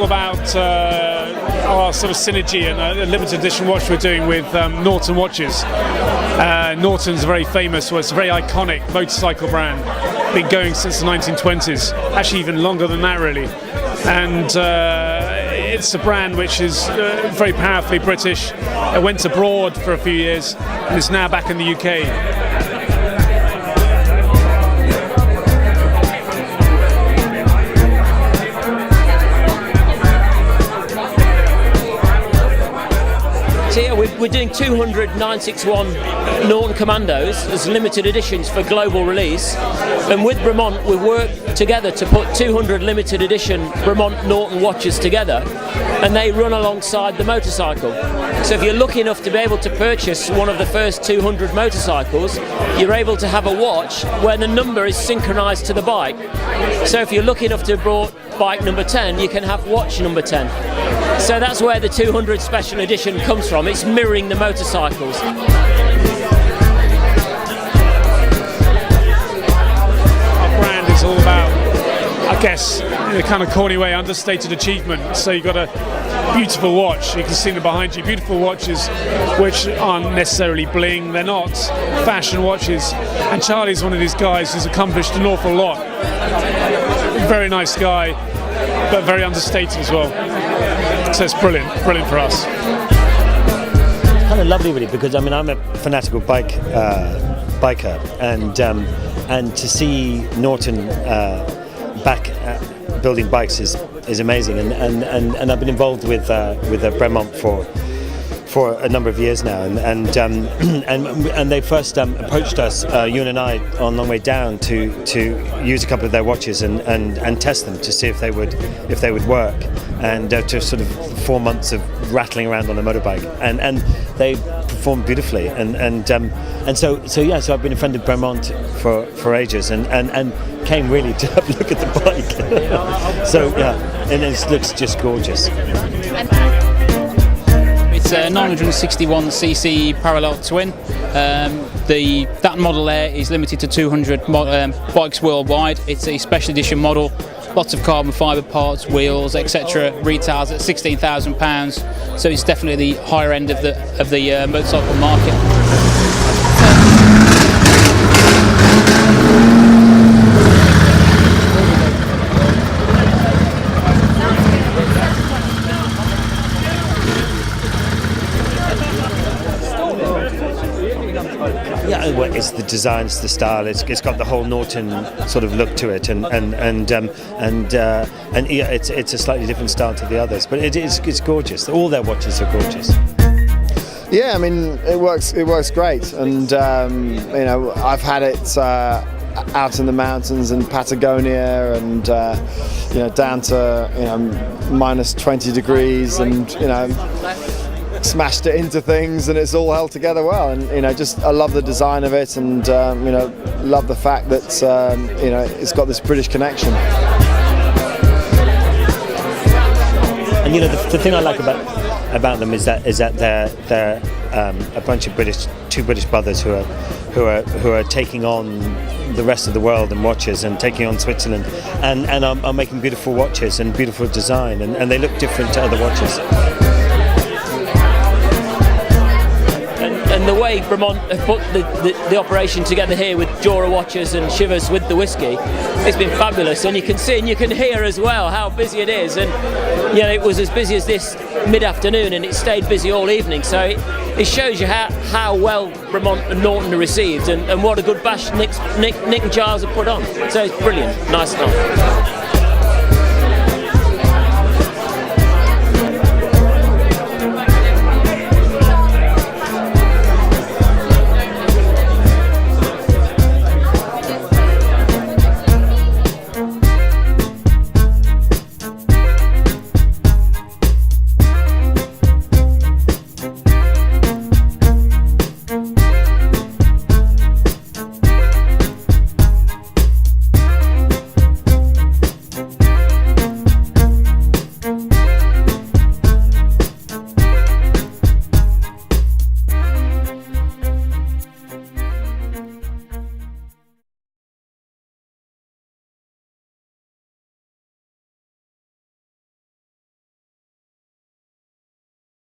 all about our sort of synergy and a limited edition watch we're doing with Norton Watches. Norton's very famous, well, it's a very iconic motorcycle brand, been going since the 1920s, actually even longer than that really. And it's a brand which is very powerfully British. It went abroad for a few years and is now back in the UK. So yeah, we're doing 200 961 Norton Commandos as limited editions for global release, and with Bremont we've worked together to put 200 limited edition Bremont Norton watches together, and they run alongside the motorcycle. So if you're lucky enough to be able to purchase one of the first 200 motorcycles, you're able to have a watch where the number is synchronized to the bike. So if you're lucky enough to have brought bike number 10, you can have watch number 10. So that's where the 200 special edition comes from. It's mirroring the motorcycles. Our brand is all about, I guess, in a kind of corny way, understated achievement. So you've got a beautiful watch, you can see them behind you, beautiful watches which aren't necessarily bling, they're not fashion watches. And Charlie's one of these guys who's accomplished an awful lot. Very nice guy, but very understated as well. So it's brilliant for us. It's kind of lovely, really, because I mean I'm a fanatical biker, and to see Norton back building bikes is amazing, and I've been involved with Bremont for a number of years now, and they first approached us, Ewan and I, on the way down to use a couple of their watches and test them to see if they would work, and to sort of 4 months of rattling around on a motorbike, and they performed beautifully, and so I've been a friend of Bremont for ages, and came really to have a look at the bike. So yeah, and it looks just gorgeous. It's a 961cc parallel twin. That model there is limited to 200 bikes worldwide. It's a special edition model, lots of carbon fibre parts, wheels, etc. Retails at £16,000, so it's definitely the higher end of the motorcycle market. Yeah, well, it's the design, it's the style. It's got the whole Norton sort of look to it, and yeah, it's a slightly different style to the others, but it's gorgeous. All their watches are gorgeous. Yeah, I mean it works great, and you know, I've had it out in the mountains in Patagonia, and you know, down to, you know, minus 20 degrees, and you know, smashed it into things, and it's all held together well. And you know, just I love the design of it, and you know, love the fact that you know, it's got this British connection. And you know, the thing I like about them is that they're a bunch of two British brothers who are taking on the rest of the world and watches, and taking on Switzerland, and are making beautiful watches and beautiful design, and they look different to other watches. And the way Bremont have put the operation together here with Jura Watches and Shivers with the whiskey, it's been fabulous, and you can see and you can hear as well how busy it is. And you know, it was as busy as this mid-afternoon, and it stayed busy all evening, so it shows you how well Bremont and Norton are received, and what a good bash Nick and Giles have put on. So it's brilliant, nice stuff.